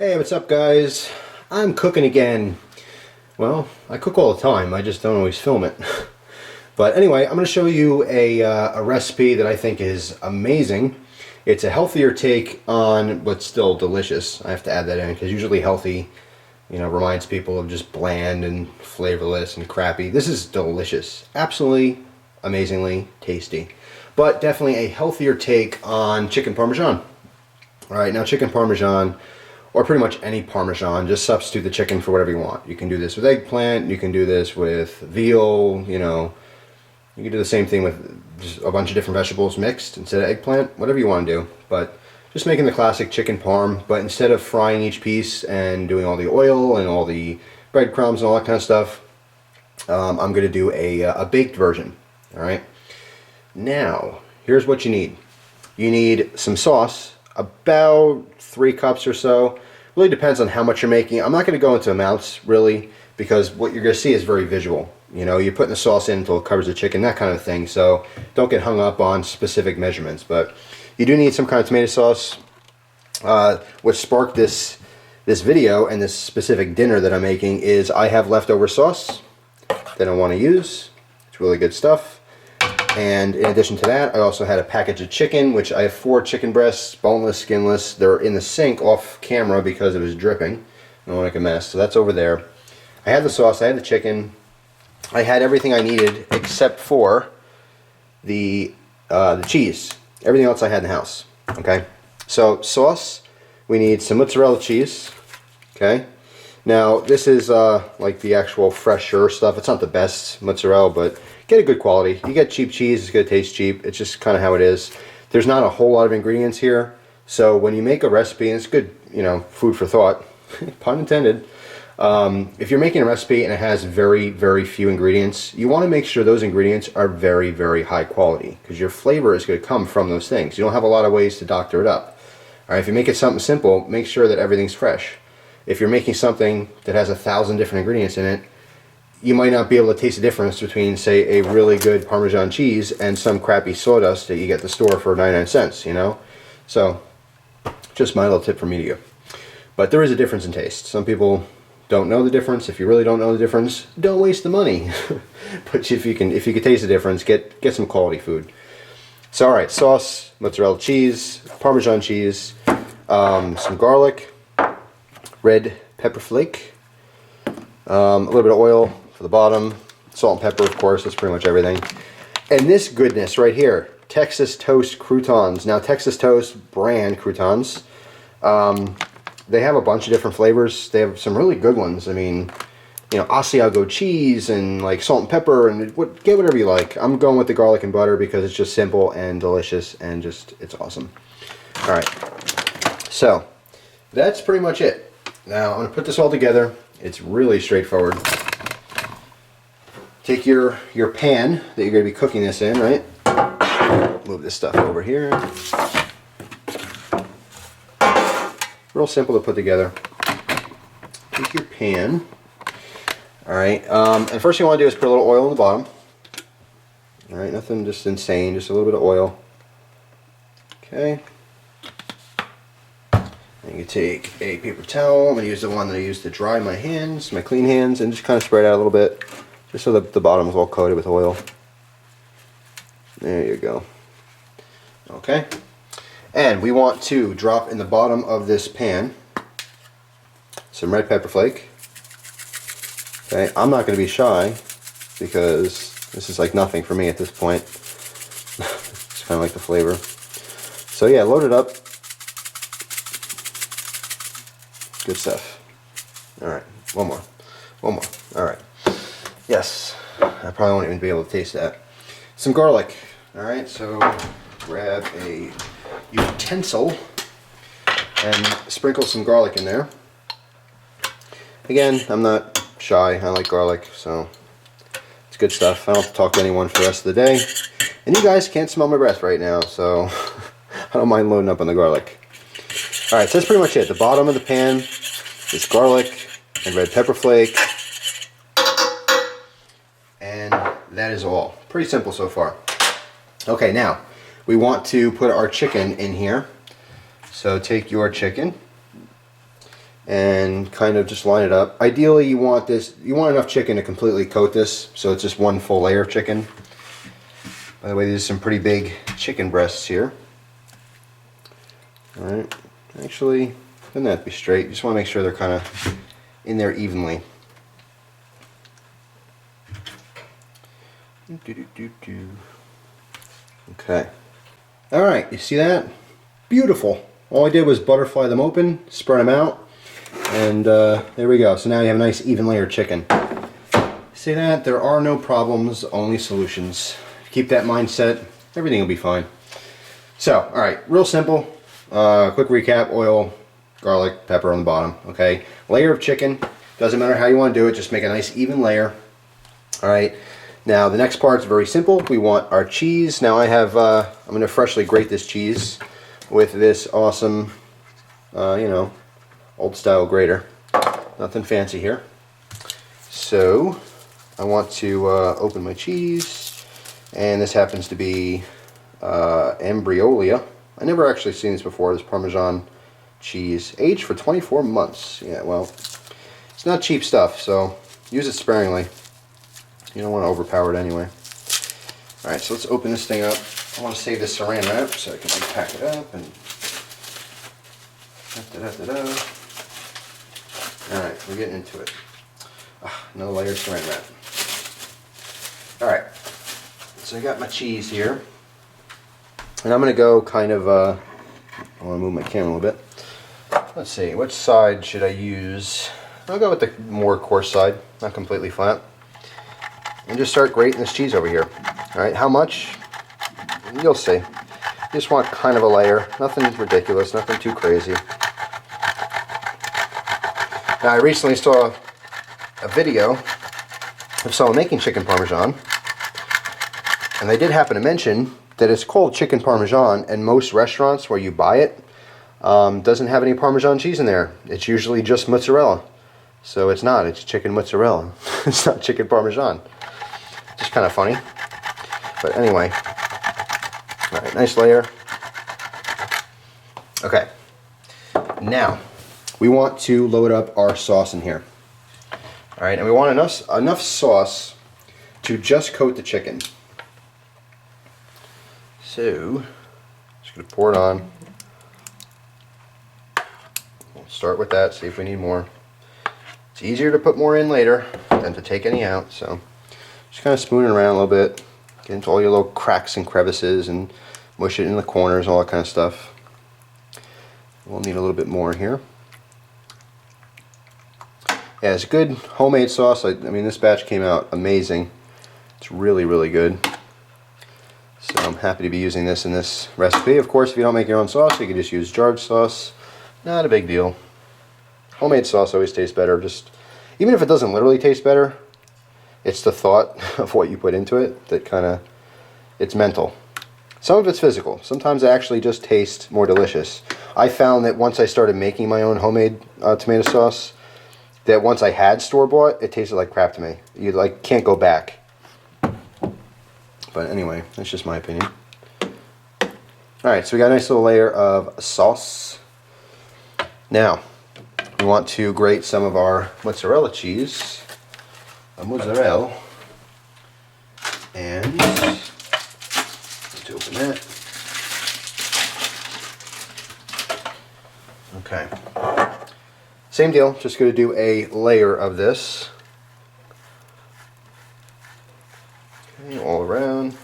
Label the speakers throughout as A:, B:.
A: Hey, what's up guys? I'm cooking again. Well, I cook all the time, I just don't always film it. But anyway, I'm going to show you a recipe that I think is amazing. It's a healthier take on, but still delicious. I have to add that in because usually healthy, reminds people of just bland and flavorless and crappy. This is delicious. Absolutely, amazingly tasty. But definitely a healthier take on chicken Parmesan. Alright, now chicken Parmesan, or pretty much any Parmesan, just substitute the chicken for whatever you want. You can do this with eggplant, you can do this with veal, you can do the same thing with just a bunch of different vegetables mixed instead of eggplant, whatever you want to do. But just making the classic chicken parm, but instead of frying each piece and doing all the oil and all the breadcrumbs and all that kind of stuff, I'm going to do a baked version. Alright, now here's what you need. You need some sauce, about 3 cups or so. Really depends on how much you're making. I'm not going to go into amounts really, because what you're going to see is very visual. You're putting the sauce in until it covers the chicken, that kind of thing. So don't get hung up on specific measurements. But you do need some kind of tomato sauce. What sparked this video and this specific dinner that I'm making is I have leftover sauce that I want to use. It's really good stuff. And in addition to that, I also had a package of chicken, which I have 4 chicken breasts, boneless, skinless. They're in the sink off camera because it was dripping. I don't want to make a mess. So that's over there. I had the sauce, I had the chicken. I had everything I needed except for the cheese. Everything else I had in the house. Okay. So sauce, we need some mozzarella cheese. Okay. Now this is like the actual fresher stuff. It's not the best mozzarella, but get a good quality. You get cheap cheese, it's going to taste cheap. It's just kind of how it is. There's not a whole lot of ingredients here. So when you make a recipe, and it's good, food for thought, pun intended. If you're making a recipe and it has very, very few ingredients, you want to make sure those ingredients are very, very high quality, because your flavor is going to come from those things. You don't have a lot of ways to doctor it up. All right, if you make it something simple, make sure that everything's fresh. If you're making something that has 1,000 different ingredients in it, you might not be able to taste the difference between, say, a really good Parmesan cheese and some crappy sawdust that you get at the store for 99 cents, So, just my little tip from me to you. But there is a difference in taste. Some people don't know the difference. If you really don't know the difference, don't waste the money. But if you can taste the difference, get some quality food. So, all right, sauce, mozzarella cheese, Parmesan cheese, some garlic, red pepper flake, a little bit of oil for the bottom, salt and pepper, of course. That's pretty much everything. And this goodness right here, Texas Toast croutons. Now, Texas Toast brand croutons. They have a bunch of different flavors. They have some really good ones. I mean, Asiago cheese and like salt and pepper, and get whatever you like. I'm going with the garlic and butter because it's just simple and delicious and it's awesome. All right, so that's pretty much it. Now I'm going to put this all together. It's really straightforward. Take your pan that you're going to be cooking this in, right? Move this stuff over here. Real simple to put together. Take your pan. Alright, and first thing you want to do is put a little oil on the bottom. Alright, nothing just insane, just a little bit of oil. Okay. And you take a paper towel. I'm going to use the one that I used to dry my hands, my clean hands, and just kind of spread out a little bit, just so that the bottom is all coated with oil. There you go. Okay. And we want to drop in the bottom of this pan some red pepper flake. Okay, I'm not going to be shy because this is like nothing for me at this point. It's kind of like the flavor. So yeah, load it up. Good stuff. Alright, one more. Alright. Yes, I probably won't even be able to taste that. Some garlic. Alright, so grab a utensil and sprinkle some garlic in there. Again, I'm not shy. I like garlic, so it's good stuff. I don't have to talk to anyone for the rest of the day. And you guys can't smell my breath right now, so I don't mind loading up on the garlic. Alright, so that's pretty much it. The bottom of the pan is garlic and red pepper flake. And that is all. Pretty simple so far. Okay, now we want to put our chicken in here. So take your chicken and kind of just line it up. Ideally, you want enough chicken to completely coat this, so it's just one full layer of chicken. By the way, these are some pretty big chicken breasts here. Alright, actually, doesn't have to be straight. You just want to make sure they're kind of in there evenly. Okay. Alright, you see that? Beautiful. All I did was butterfly them open, spread them out, and there we go. So now you have a nice even layer of chicken. See that? There are no problems, only solutions. Keep that mindset, everything will be fine. So, alright, real simple. Quick recap: oil, garlic, pepper on the bottom. Okay, layer of chicken. Doesn't matter how you want to do it, just make a nice even layer. Alright, now the next part is very simple. We want our cheese. Now I have, I'm going to freshly grate this cheese with this awesome, you know, old style grater. Nothing fancy here. So I want to open my cheese, and this happens to be Embriolia. I never actually seen this before. This Parmesan cheese, aged for 24 months. Yeah, well, it's not cheap stuff, so use it sparingly. You don't want to overpower it anyway. Alright, so let's open this thing up. I want to save this saran wrap so I can unpack it up and Alright, we're getting into it. Another layer of saran wrap. Alright, so I got my cheese here. And I'm going to go kind of, I want to move my camera a little bit. Let's see, which side should I use? I'll go with the more coarse side, not completely flat. And just start grating this cheese over here. Alright, how much? You'll see. You just want kind of a layer. Nothing ridiculous, nothing too crazy. Now, I recently saw a video of someone making chicken Parmesan. And they did happen to mention that it's called chicken Parmesan, and most restaurants where you buy it doesn't have any Parmesan cheese in there. It's usually just mozzarella. So it's not, it's chicken mozzarella. It's not chicken Parmesan. Just kind of funny. But anyway. Alright, nice layer. Okay. Now, we want to load up our sauce in here. Alright, and we want enough sauce to just coat the chicken. So, just going to pour it on. We'll start with that, see if we need more. It's easier to put more in later than to take any out, so just kind of spoon it around a little bit. Get into all your little cracks and crevices and mush it in the corners, all that kind of stuff. We'll need a little bit more here. Yeah, it's good homemade sauce. I mean, this batch came out amazing. It's really, really good. So I'm happy to be using this in this recipe. Of course, if you don't make your own sauce, you can just use jarred sauce. Not a big deal. Homemade sauce always tastes better. Just even if it doesn't literally taste better, it's the thought of what you put into it that kind of, it's mental. Some of it's physical. Sometimes it actually just tastes more delicious. I found that once I started making my own homemade tomato sauce, that once I had store-bought, it tasted like crap to me. You like can't go back. But anyway, that's just my opinion. Alright, so we got a nice little layer of sauce. Now, we want to grate some of our mozzarella cheese. Mozzarella. And let's open that. Okay. Same deal, just going to do a layer of this. Okay, all around.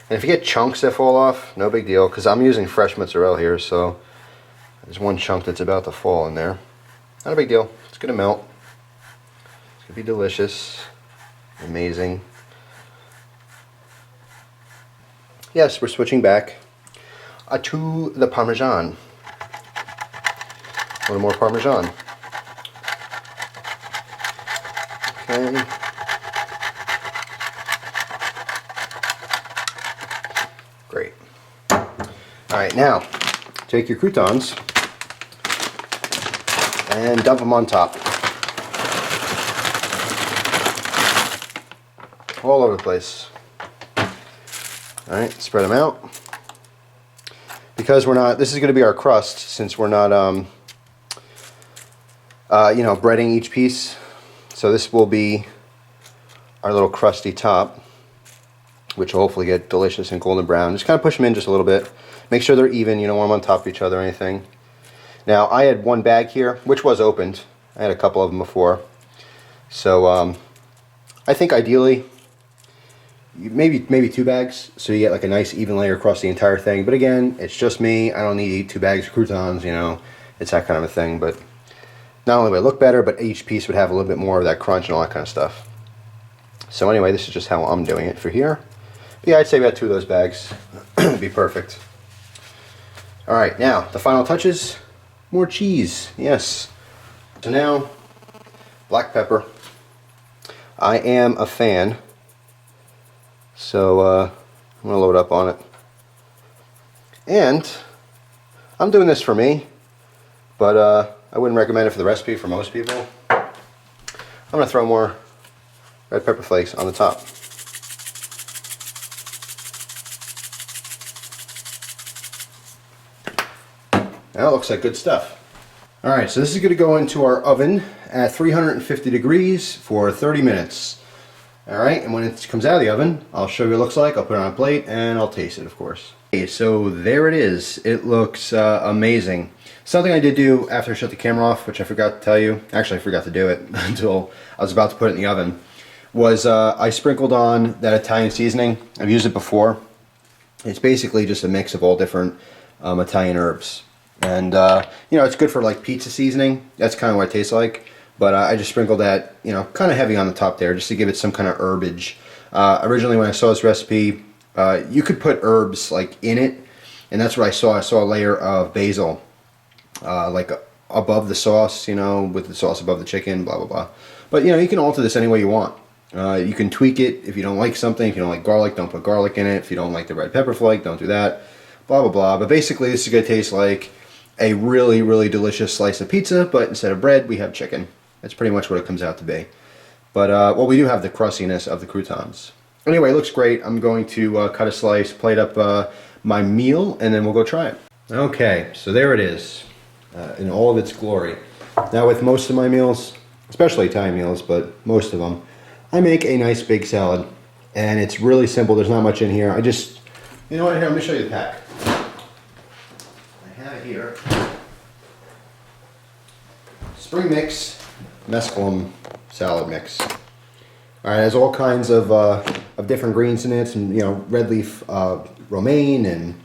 A: And if you get chunks that fall off, no big deal, because I'm using fresh mozzarella here, so there's one chunk that's about to fall in there. Not a big deal. It's going to melt. It's going to be delicious. Amazing. Yes, we're switching back to the Parmesan. A little more Parmesan. Okay. Great. Alright, now take your croutons and dump them on top. All over the place. Alright, spread them out. Because we're not, this is going to be our crust since we're not you know, breading each piece. So this will be our little crusty top, which will hopefully get delicious and golden brown. Just kind of push them in just a little bit. Make sure they're even. You don't want them on top of each other or anything. Now, I had one bag here, which was opened. I had a couple of them before. So I think ideally, maybe 2 bags, so you get like a nice even layer across the entire thing. But again, it's just me. I don't need to eat 2 bags of croutons, you know. It's that kind of a thing. But not only would it look better, but each piece would have a little bit more of that crunch and all that kind of stuff. So anyway, this is just how I'm doing it for here. But yeah, I'd say about 2 of those bags would be perfect. All right, now the final touches, more cheese. Yes. So now, black pepper. I am a fan. So I'm going to load up on it. And I'm doing this for me, but I wouldn't recommend it for the recipe for most people. I'm going to throw more red pepper flakes on the top. Now it looks like good stuff. Alright, so this is going to go into our oven at 350 degrees for 30 minutes. Alright, and when it comes out of the oven, I'll show you what it looks like. I'll put it on a plate and I'll taste it, of course. Okay, so there it is. It looks amazing. Something I did do after I shut the camera off, which I forgot to tell you, actually I forgot to do it until I was about to put it in the oven, was I sprinkled on that Italian seasoning. I've used it before. It's basically just a mix of all different Italian herbs. And you know, it's good for like pizza seasoning. That's kind of what it tastes like. But I just sprinkled that, you know, kind of heavy on the top there, just to give it some kind of herbage. Originally, when I saw this recipe, you could put herbs like in it, and that's what I saw. I saw a layer of basil, like above the sauce, you know, with the sauce above the chicken, blah blah blah. But you know, you can alter this any way you want. You can tweak it if you don't like something. If you don't like garlic, don't put garlic in it. If you don't like the red pepper flake, don't do that. Blah blah blah. But basically, this is gonna taste like a really, really delicious slice of pizza, but instead of bread, we have chicken. That's pretty much what it comes out to be. But, well, we do have the crustiness of the croutons. Anyway, it looks great. I'm going to cut a slice, plate up my meal, and then we'll go try it. Okay, so there it is, in all of its glory. Now, with most of my meals, especially Italian meals, but most of them, I make a nice big salad. And it's really simple. There's not much in here. I just, you know what, here, let me show you the pack. I have it here. Spring mix, mesclun salad mix. All right, it has all kinds of different greens in it, some, you know, red leaf romaine, and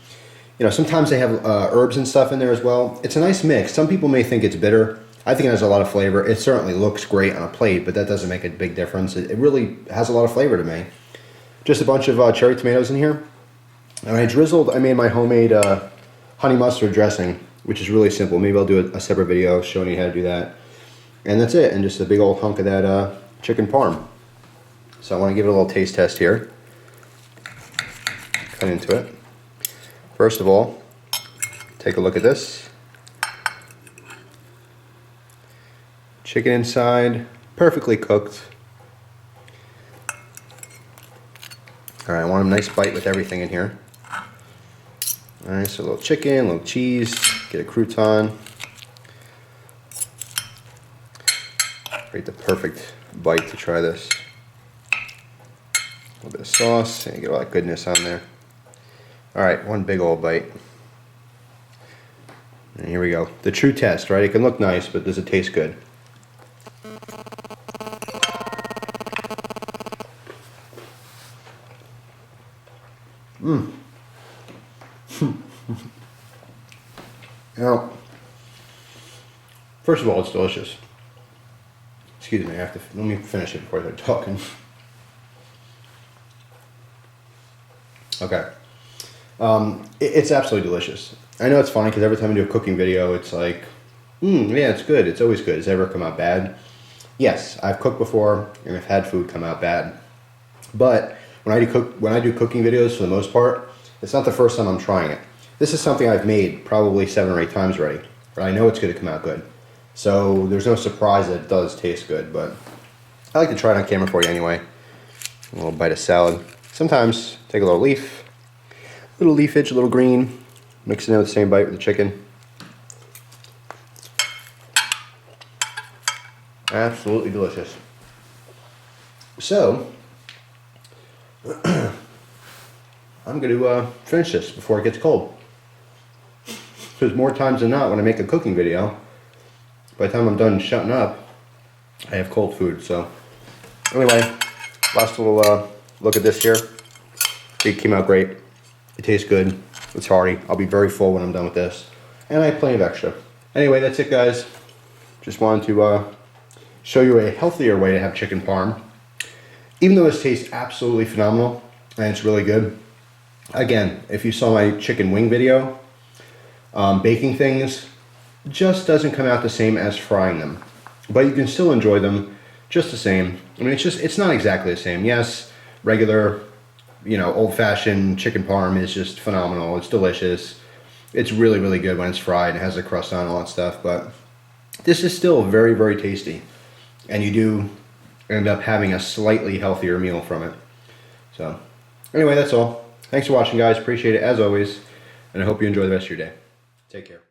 A: you know, sometimes they have herbs and stuff in there as well. It's a nice mix. Some people may think it's bitter. I think it has a lot of flavor. It certainly looks great on a plate, but that doesn't make a big difference. It really has a lot of flavor to me. Just a bunch of cherry tomatoes in here. And I made my homemade honey mustard dressing, which is really simple. Maybe I'll do a separate video showing you how to do that. And that's it, and just a big old hunk of that chicken parm. So I want to give it a little taste test here. Cut into it. First of all, take a look at this. Chicken inside, perfectly cooked. Alright, I want a nice bite with everything in here. Alright, so a little chicken, a little cheese, get a crouton. Create the perfect bite to try this. A little bit of sauce, and you get all that goodness on there. Alright, one big old bite. And here we go. The true test, right? It can look nice, but does it taste good? Mmm. Now, first of all, it's delicious. Excuse me, let me finish it before I start talking. Okay. It's absolutely delicious. I know it's funny because every time I do a cooking video, it's like, yeah, it's good. It's always good. Has it ever come out bad? Yes, I've cooked before and I've had food come out bad. But when I do cooking videos, for the most part, it's not the first time I'm trying it. This is something I've made probably 7 or 8 times already, but I know it's going to come out good. So there's no surprise that it does taste good, but I like to try it on camera for you anyway. A little bite of salad. Sometimes take a little leaf, little leafage, a little green, mix it in with the same bite with the chicken. Absolutely delicious. So, I'm going to finish this before it gets cold. Because more times than not, when I make a cooking video, by the time I'm done shutting up, I have cold food. So, anyway, last little look at this here. It came out great. It tastes good. It's hearty. I'll be very full when I'm done with this. And I have plenty of extra. Anyway, that's it, guys. Just wanted to show you a healthier way to have chicken parm. Even though this tastes absolutely phenomenal, and it's really good. Again, if you saw my chicken wing video, baking things just doesn't come out the same as frying them. But you can still enjoy them just the same. I mean, it's not exactly the same. Yes, regular, old-fashioned chicken parm is just phenomenal. It's delicious. It's really, really good when it's fried. It has a crust on and all that stuff. But this is still very, very tasty. And you do end up having a slightly healthier meal from it. So, anyway, that's all. Thanks for watching, guys. Appreciate it as always. And I hope you enjoy the rest of your day. Take care.